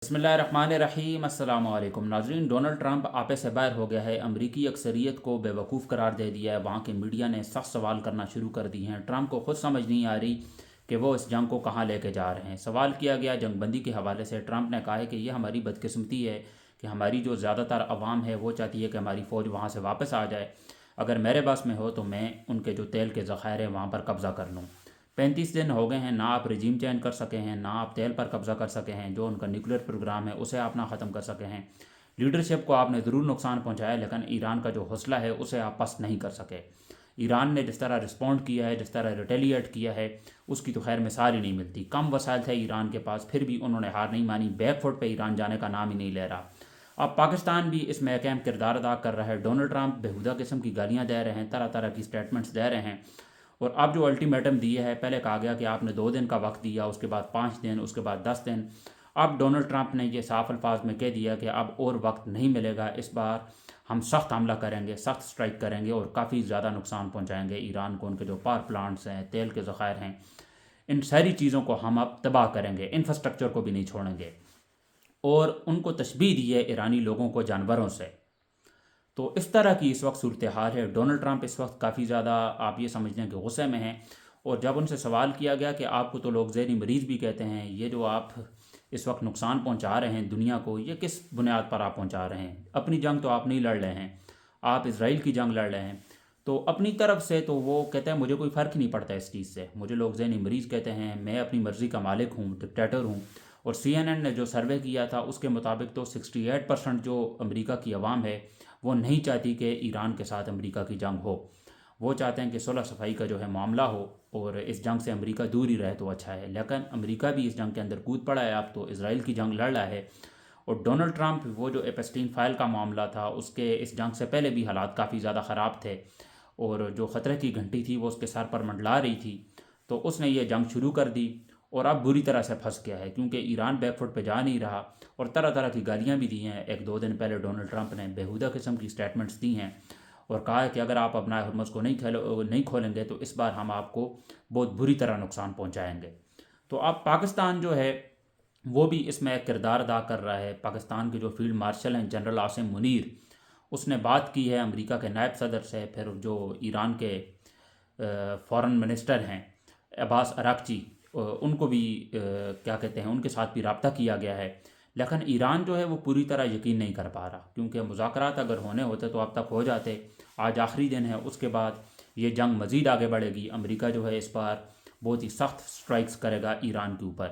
बिस्मिल्लाहिर्रहमानिर्रहीम। अस्सलाम वालेकुम नाज़रीन। डोनाल्ड ट्रंप आपे से बाहर हो गया है। अमरीकी अक्सरियत को बेवकूफ़ करार दे दिया है। वहाँ के मीडिया ने सख्त सवाल करना शुरू कर दिए हैं। ट्रंप को ख़ुद समझ नहीं आ रही कि वो इस जंग को कहाँ लेके जा रहे हैं। सवाल किया गया जंगबंदी के हवाले से। ट्रंप ने कहा है कि ये हमारी बदकिस्मती है कि हमारी जो ज़्यादातर अवाम है वो चाहती है कि हमारी फ़ौज वहाँ से वापस आ जाए। अगर मेरे बस में हो तो मैं उनके जो तेल के ज़ख़ायर हैं वहाँ पर कब्ज़ा कर लूँ। 35 दिन हो गए हैं, ना आप रजीम चेंज कर सके हैं, ना आप तेल पर कब्ज़ा कर सके हैं। जो उनका न्यूक्लियर प्रोग्राम है उसे आप ना ख़त्म कर सके हैं। लीडरशिप को आपने ज़रूर नुकसान पहुंचाया, लेकिन ईरान का जो हौसला है उसे आप पस्त नहीं कर सके। ईरान ने जिस तरह रिस्पॉन्ड किया है, जिस तरह रिटेलिएट किया है, उसकी तो खैर मिसाल ही नहीं मिलती। कम वसाइल थे ईरान के पास, फिर भी उन्होंने हार नहीं मानी। बैक फुट पर ईरान जाने का नाम ही नहीं ले रहा। अब पाकिस्तान भी इसमें एक अहम किरदार अदा कर रहा है। डोनाल्ड ट्रंप बेहुदा किस्म की गालियाँ दे रहे हैं, तरह तरह की स्टेटमेंट्स दे रहे हैं। और अब जो अल्टीमेटम दिए है, पहले कहा गया कि आपने 2 दिन का वक्त दिया, उसके बाद 5 दिन, उसके बाद 10 दिन। अब डोनाल्ड ट्रंप ने ये साफ अल्फाज में कह दिया कि अब और वक्त नहीं मिलेगा। इस बार हम सख्त हमला करेंगे, सख्त स्ट्राइक करेंगे और काफ़ी ज़्यादा नुकसान पहुंचाएंगे ईरान को। उनके जो पावर प्लांट्स हैं, तेल के ज़ख़ायर हैं, इन सारी चीज़ों को हम अब तबाह करेंगे, इंफ्रास्ट्रक्चर को भी नहीं छोड़ेंगे। और उनको तशबीह दी है ईरानी लोगों को जानवरों से। तो इस तरह की इस वक्त सूरत हाल है। डोनाल्ड ट्रंप इस वक्त काफ़ी ज़्यादा आप ये समझ लें कि गुस्से में हैं। और जब उनसे सवाल किया गया कि आपको तो लोग ज़हनी मरीज़ भी कहते हैं, ये जो आप इस वक्त नुकसान पहुंचा रहे हैं दुनिया को, ये किस बुनियाद पर आप पहुंचा रहे हैं? अपनी जंग तो आप नहीं लड़ रहे हैं, आप इसराइल की जंग लड़ रहे हैं। तो अपनी तरफ से तो वो कहते हैं मुझे कोई फ़र्क नहीं पड़ता इस चीज़ से, मुझे लोग ज़हनी मरीज़ कहते हैं, मैं अपनी मर्ज़ी का मालिक हूँ, डिक्टेटर हूँ। और CNN ने जो सर्वे किया था उसके मुताबिक तो 68% जो अमेरिका की आवाम है वो नहीं चाहती कि ईरान के साथ अमेरिका की जंग हो। वो चाहते हैं कि सुलह सफाई का जो है मामला हो और इस जंग से अमेरिका दूर ही रहे तो अच्छा है। लेकिन अमेरिका भी इस जंग के अंदर कूद पड़ा है, अब तो इसराइल की जंग लड़ रहा है। और डोनाल्ड ट्रंप, वो जो एपस्टीन फाइल का मामला था, उसके इस जंग से पहले भी हालात काफ़ी ज़्यादा ख़राब थे और जो ख़तरे की घंटी थी वो उसके सर पर मंडला रही थी। तो उसने ये जंग शुरू कर दी और अब बुरी तरह से फंस गया है, क्योंकि ईरान बैकफुट पे जा नहीं रहा। और तरह तरह की गालियाँ भी दी हैं। 1-2 दिन पहले डोनाल्ड ट्रंप ने बेहुदा किस्म की स्टेटमेंट्स दी हैं और कहा है कि अगर आप अपना हरमुज़ को नहीं खोलेंगे तो इस बार हम आपको बहुत बुरी तरह नुकसान पहुँचाएँगे। तो अब पाकिस्तान जो है वो भी इसमें एक किरदार अदा कर रहा है। पाकिस्तान के जो फील्ड मार्शल हैं जनरल आसिम मुनीर, उसने बात की है अमेरिका के नायब सदर से। फिर जो ईरान के फॉरेन मिनिस्टर हैं अब्बास अराक्ची, उनको भी क्या कहते हैं, उनके साथ भी रब्ता किया गया है। लेकिन ईरान जो है वो पूरी तरह यकीन नहीं कर पा रहा, क्योंकि मुज़ाकरात अगर होने होते तो अब तक हो जाते। आज आखिरी दिन है, उसके बाद ये जंग मज़ीद आगे बढ़ेगी। अमेरिका जो है इस बार बहुत ही सख्त स्ट्राइक्स करेगा ईरान के ऊपर।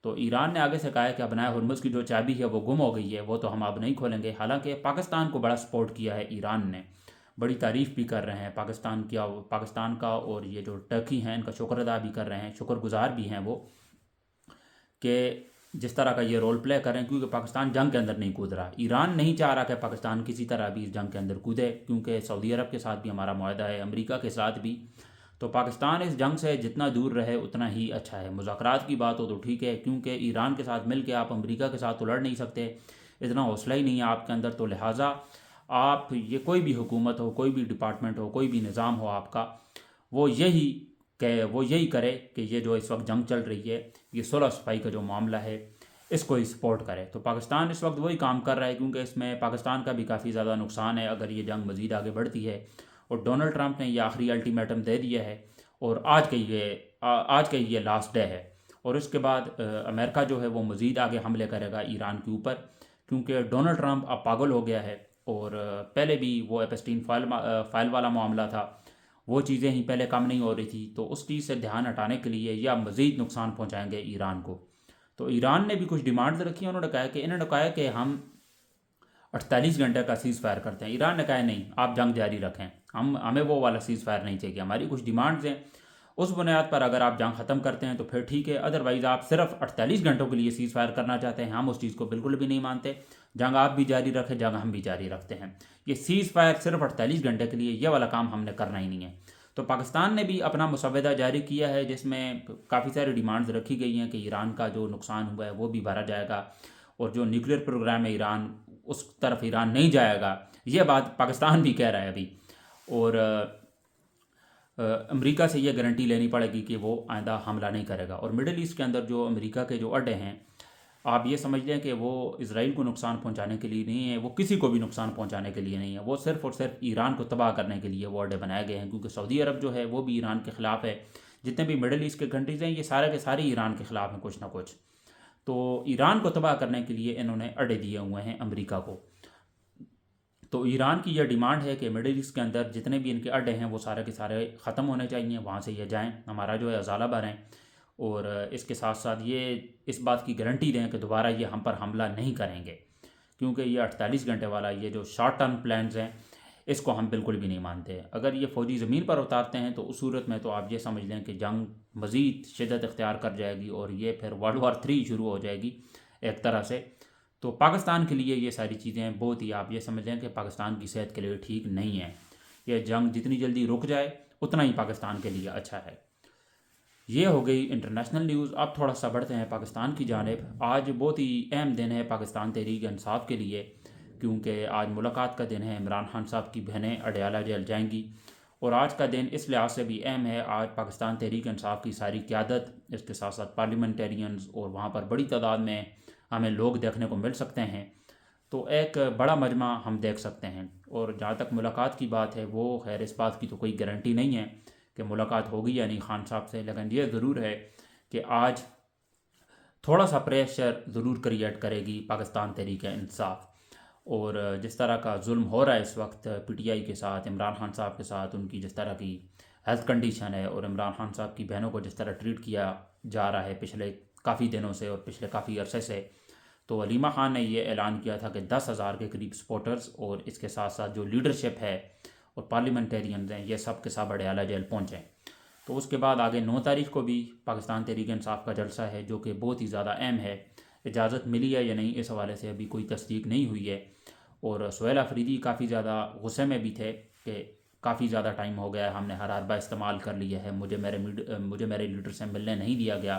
तो ईरान ने आगे से कहा है कि अब हुर्मुज़ की जो चाबी है वो गुम हो गई है, वो तो हम अब नहीं खोलेंगे। हालांकि पाकिस्तान को बड़ा सपोर्ट किया है ईरान ने, बड़ी तारीफ़ भी कर रहे हैं पाकिस्तान का। और ये जो टर्की हैं इनका शुक्र अदा भी कर रहे हैं, शुक्रगुजार भी हैं वो, कि जिस तरह का ये रोल प्ले कर रहे हैं। क्योंकि पाकिस्तान जंग के अंदर नहीं कूद रहा। ईरान नहीं चाह रहा कि पाकिस्तान किसी तरह भी इस जंग के अंदर कूदे, क्योंकि सऊदी अरब के साथ भी हमारा मुआहदा है, अमेरिका के साथ भी। तो पाकिस्तान इस जंग से जितना दूर रहे उतना ही अच्छा है। मुज़ाकरात की बात हो तो ठीक है, क्योंकि ईरान के साथ मिल के आप अमेरिका के साथ तो लड़ नहीं सकते, इतना हौसला ही नहीं है आपके अंदर। तो लिहाजा आप, ये कोई भी हुकूमत हो, कोई भी डिपार्टमेंट हो, कोई भी निज़ाम हो आपका, वो यही करे कि ये जो इस वक्त जंग चल रही है, ये सुलह सफाई का जो मामला है, इसको ही सपोर्ट करे। तो पाकिस्तान इस वक्त वही काम कर रहा है, क्योंकि इसमें पाकिस्तान का भी काफ़ी ज़्यादा नुकसान है अगर ये जंग मज़ीद आगे बढ़ती है। और डोनाल्ड ट्रंप ने ये आखिरी अल्टीमेटम दे दिया है और आज का ये लास्ट डे है। और इसके बाद अमेरिका जो है वो मज़ीद आगे हमले करेगा ईरान के ऊपर, क्योंकि डोनाल्ड ट्रंप अब पागल हो गया है। और पहले भी वो एपस्टीन फाइल वाला मामला था, वो चीज़ें ही पहले कम नहीं हो रही थी। तो उस चीज़ से ध्यान हटाने के लिए या मज़ीद नुकसान पहुँचाएंगे ईरान को। तो ईरान ने भी कुछ डिमांड्स रखी हैं। इन्होंने कहा कि हम 48 घंटे का सीज़ फायर करते हैं। ईरान ने कहा नहीं, आप जंग जारी रखें, हमें वो वाला सीज़ फायर नहीं चाहिए, हमारी कुछ डिमांड्स हैं, उस बुनियाद पर अगर आप जंग ख़त्म करते हैं तो फिर ठीक है। अदरवाइज़ आप सिर्फ 48 घंटों के लिए सीज़ फायर करना चाहते हैं, हम उस चीज़ को बिल्कुल भी नहीं मानते। जंग आप भी जारी रखें, जंग हम भी जारी रखते हैं। ये सीज़ फायर सिर्फ 48 घंटे के लिए, ये वाला काम हमने करना ही नहीं है। तो पाकिस्तान ने भी अपना मुसवदा जारी किया है, जिसमें काफ़ी सारी डिमांड्स रखी गई हैं कि ईरान का जो नुकसान हुआ है वो भी भरा जाएगा और जो न्यूक्लियर प्रोग्राम है ईरान, उस तरफ ईरान नहीं जाएगा। ये बात पाकिस्तान भी कह रहा है अभी। और अमेरिका से ये गारंटी लेनी पड़ेगी कि वो आइंदा हमला नहीं करेगा। और मिडिल ईस्ट के अंदर जो अमेरिका के जो अड्डे हैं, آپ یہ سمجھ لیں کہ وہ اسرائیل کو نقصان پہنچانے کے لیے نہیں ہے، وہ کسی کو بھی نقصان پہنچانے کے لیے نہیں ہے، وہ صرف اور صرف ایران کو تباہ کرنے کے لیے وہ اڈے بنائے گئے ہیں، کیونکہ سعودی عرب جو ہے وہ بھی ایران کے خلاف ہے، جتنے بھی مڈل ایسٹ کے کنٹریز ہیں یہ سارے کے سارے ایران کے خلاف ہیں کچھ نہ کچھ، تو ایران کو تباہ کرنے کے لیے انہوں نے اڈے دیے ہوئے ہیں امریکہ کو۔ تو ایران کی یہ ڈیمانڈ ہے کہ مڈل ایسٹ کے اندر جتنے بھی ان کے اڈے ہیں وہ سارے کے سارے ختم ہونے چاہیے، وہاں سے یہ جائیں، ہمارا جو ہے ازالہ بھریں، اور اس کے ساتھ ساتھ یہ اس بات کی گارنٹی دیں کہ دوبارہ یہ ہم پر حملہ نہیں کریں گے، کیونکہ یہ 48 گھنٹے والا یہ جو شارٹ ٹرم پلانز ہیں اس کو ہم بالکل بھی نہیں مانتے۔ اگر یہ فوجی زمین پر اتارتے ہیں تو اس صورت میں تو آپ یہ سمجھ لیں کہ جنگ مزید شدت اختیار کر جائے گی اور یہ پھر ورلڈ وار 3 شروع ہو جائے گی ایک طرح سے۔ تو پاکستان کے لیے یہ ساری چیزیں بہت ہی آپ یہ سمجھ لیں کہ پاکستان کی صحت کے لیے ٹھیک نہیں ہیں، یہ جنگ جتنی جلدی رک جائے اتنا ہی پاکستان کے لیے اچھا ہے۔ یہ ہو گئی انٹرنیشنل نیوز۔ اب تھوڑا سا بڑھتے ہیں پاکستان کی جانب۔ آج بہت ہی اہم دن ہے پاکستان تحریک انصاف کے لیے، کیونکہ آج ملاقات کا دن ہے، عمران خان صاحب کی بہنیں اڈیالہ جیل جائیں گی، اور آج کا دن اس لحاظ سے بھی اہم ہے، آج پاکستان تحریک انصاف کی ساری قیادت، اس کے ساتھ ساتھ پارلیمنٹیرینز، اور وہاں پر بڑی تعداد میں ہمیں لوگ دیکھنے کو مل سکتے ہیں، تو ایک بڑا مجمع ہم دیکھ سکتے ہیں۔ اور جہاں تک ملاقات کی بات ہے وہ خیر اس بات کی تو کوئی گارنٹی نہیں ہے کہ ملاقات ہوگی یا نہیں خان صاحب سے، لیکن یہ ضرور ہے کہ آج تھوڑا سا پریشر ضرور کریٹ کرے گی پاکستان تحریک انصاف، اور جس طرح کا ظلم ہو رہا ہے اس وقت پی ٹی آئی کے ساتھ، عمران خان صاحب کے ساتھ، ان کی جس طرح کی ہیلتھ کنڈیشن ہے، اور عمران خان صاحب کی بہنوں کو جس طرح ٹریٹ کیا جا رہا ہے پچھلے کافی دنوں سے اور پچھلے کافی عرصے سے، تو علیمہ خان نے یہ اعلان کیا تھا کہ 10,000 کے قریب سپورٹرز اور اس کے ساتھ ساتھ جو لیڈرشپ ہے اور پارلیمنٹیرینز ہیں یہ سب کے سب اڈیالہ جیل پہنچیں۔ تو اس کے بعد آگے 9 تاریخ کو بھی پاکستان تحریک انصاف کا جلسہ ہے، جو کہ بہت ہی زیادہ اہم ہے۔ اجازت ملی ہے یا نہیں اس حوالے سے ابھی کوئی تصدیق نہیں ہوئی ہے، اور سہیل آفریدی کافی زیادہ غصے میں بھی تھے کہ کافی زیادہ ٹائم ہو گیا ہے، ہم نے ہر حربہ استعمال کر لیا ہے، مجھے میرے لیڈر سے ملنے نہیں دیا گیا،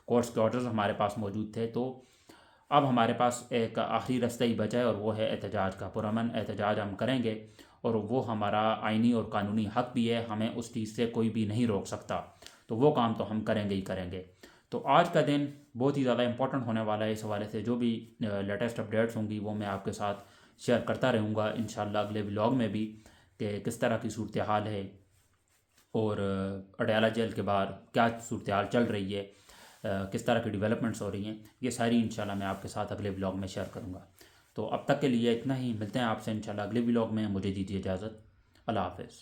کورٹس کے آرڈرز ہمارے پاس موجود تھے، تو اب ہمارے پاس ایک آخری رستہ ہی بچا ہے، اور وہ ہے احتجاج کا۔ پرامن احتجاج ہم کریں گے، اور وہ ہمارا آئینی اور قانونی حق بھی ہے، ہمیں اس چیز سے کوئی بھی نہیں روک سکتا، تو وہ کام تو ہم کریں گے ہی کریں گے۔ تو آج کا دن بہت ہی زیادہ امپورٹنٹ ہونے والا ہے، اس حوالے سے جو بھی لیٹسٹ اپڈیٹس ہوں گی وہ میں آپ کے ساتھ شیئر کرتا رہوں گا انشاءاللہ اگلے ولاگ میں بھی، کہ کس طرح کی صورتحال ہے، اور اڈیالہ جیل کے بعد کیا صورتحال چل رہی ہے، کس طرح کی ڈیولپمنٹس ہو رہی ہیں، یہ ساری انشاءاللہ میں آپ کے ساتھ اگلے ولاگ میں شیئر کروں گا۔ تو اب تک کے لیے اتنا ہی، ملتے ہیں آپ سے انشاءاللہ اگلے ولاگ میں، مجھے دیجیے اجازت، اللہ حافظ۔